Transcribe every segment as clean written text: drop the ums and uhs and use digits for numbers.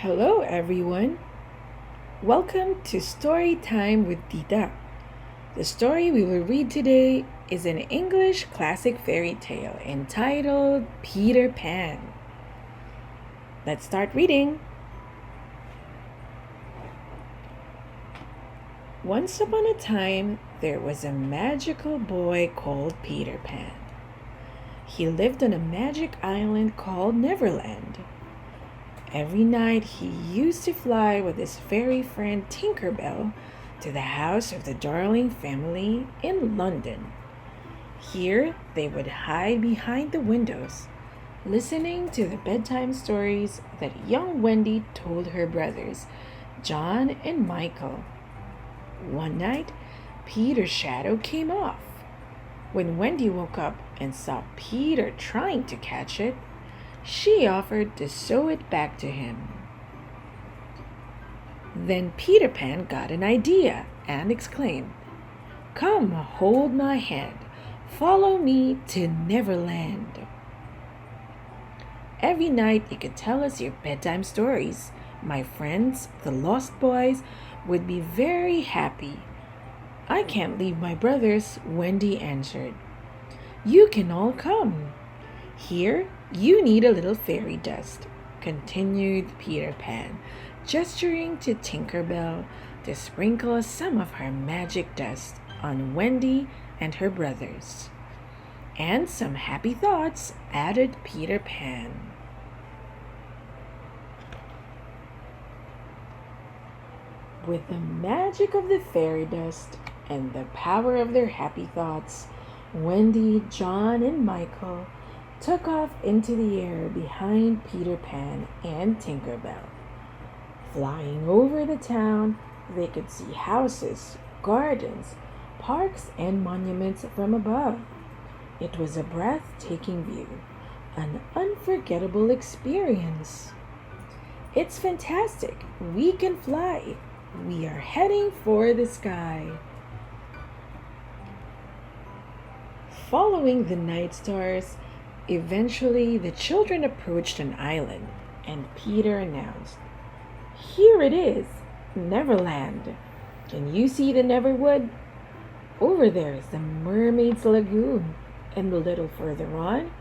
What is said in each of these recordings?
Hello, everyone. Welcome to Storytime with Tita. The story we will read today is an English classic fairy tale entitled Peter Pan. Let's start reading. Once upon a time, there was a magical boy called Peter Pan. He lived on a magic island called Neverland. Every night he used to fly with his fairy friend Tinkerbell to the house of the Darling family in London. Here they would hide behind the windows, listening to the bedtime stories that young Wendy told her brothers, John and Michael. One night, Peter's shadow came off. When Wendy woke up and saw Peter trying to catch it, she offered to sew it back to him. Then Peter Pan got an idea and exclaimed, "Come, hold my hand. Follow me to Neverland." Every night you could tell us your bedtime stories. My friends, the Lost Boys, would be very happy. "I can't leave my brothers," Wendy answered. "You can all come. Here, you need a little fairy dust," continued Peter Pan, gesturing to Tinkerbell to sprinkle some of her magic dust on Wendy and her brothers. "And some happy thoughts," added Peter Pan. With the magic of the fairy dust and the power of their happy thoughts, Wendy, John, and Michael took off into the air behind Peter Pan and Tinkerbell. Flying over the town, they could see houses, gardens, parks, and monuments from above. It was a breathtaking view, an unforgettable experience. "It's fantastic! We can fly! We are heading for the sky!" Following the night stars, eventually the children approached an island, and Peter announced, "Here it is, Neverland. Can you see the Neverwood? Over there is the Mermaid's Lagoon, and a little further on,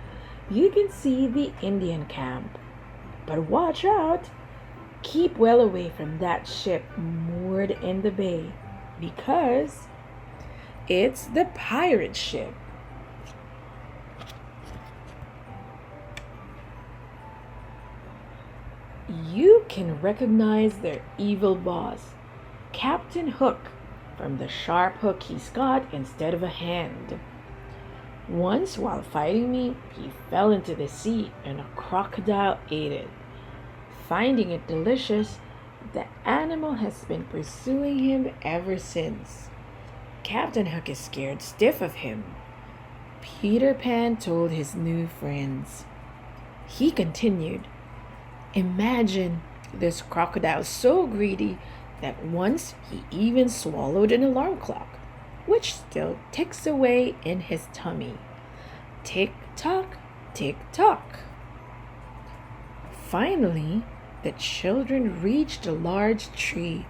you can see the Indian camp. But watch out! Keep well away from that ship moored in the bay, because it's the pirate ship." You can recognize their evil boss, Captain Hook, from the sharp hook he's got instead of a hand. Once, while fighting me, he fell into the sea and a crocodile ate it. Finding it delicious, the animal has been pursuing him ever since. Captain Hook is scared stiff of him. Peter Pan told his new friends. He continued, "Imagine this crocodile so greedy that once he even swallowed an alarm clock, which still ticks away in his tummy. Tick tock, tick tock." Finally, the children reached a large tree,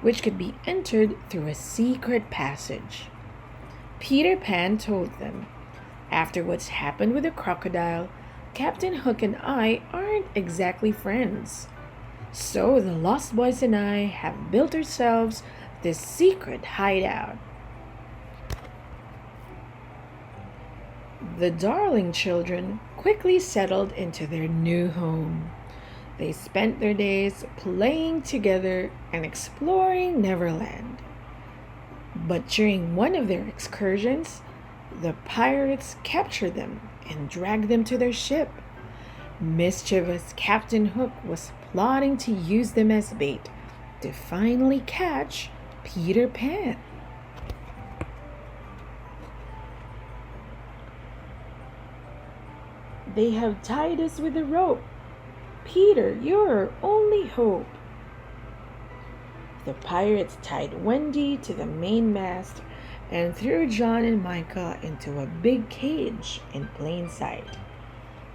which could be entered through a secret passage. Peter Pan told them, "After what's happened with the crocodile, Captain Hook and I aren't exactly friends. So the Lost Boys and I have built ourselves this secret hideout." The Darling children quickly settled into their new home. They spent their days playing together and exploring Neverland. But during one of their excursions, the pirates captured them and dragged them to their ship. Mischievous Captain Hook was plotting to use them as bait to finally catch Peter Pan. "They have tied us with a rope. Peter, you're our only hope." The pirates tied Wendy to the mainmast and threw John and Michael into a big cage in plain sight.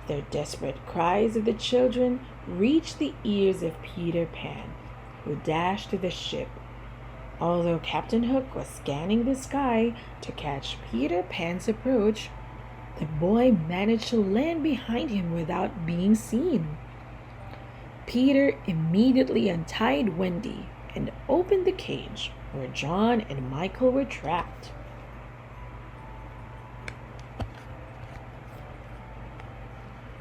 The desperate cries of the children reached the ears of Peter Pan, who dashed to the ship. Although Captain Hook was scanning the sky to catch Peter Pan's approach, the boy managed to land behind him without being seen. Peter immediately untied Wendy and opened the cage where John and Michael were trapped.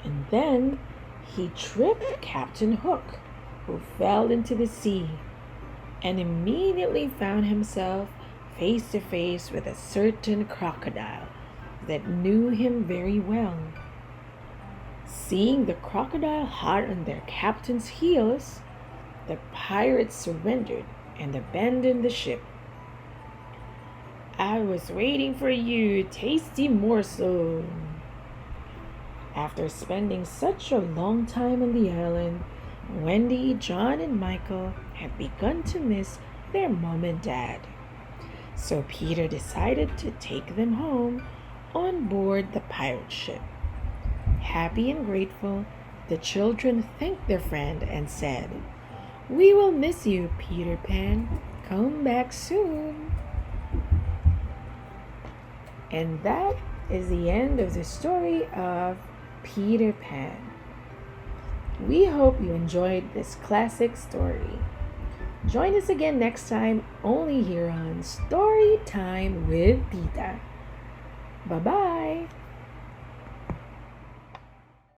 And then he tripped Captain Hook, who fell into the sea and immediately found himself face to face with a certain crocodile that knew him very well. Seeing the crocodile hot on their captain's heels, the pirates surrendered and abandoned the ship. "I was waiting for you, tasty morsel." After spending such a long time on the island, Wendy, John, and Michael had begun to miss their mom and dad. So Peter decided to take them home on board the pirate ship. Happy and grateful, the children thanked their friend and said, "We will miss you, Peter Pan. Come back soon." And that is the end of the story of Peter Pan. We hope you enjoyed this classic story. Join us again next time, only here on Storytime with Tita. Bye-bye.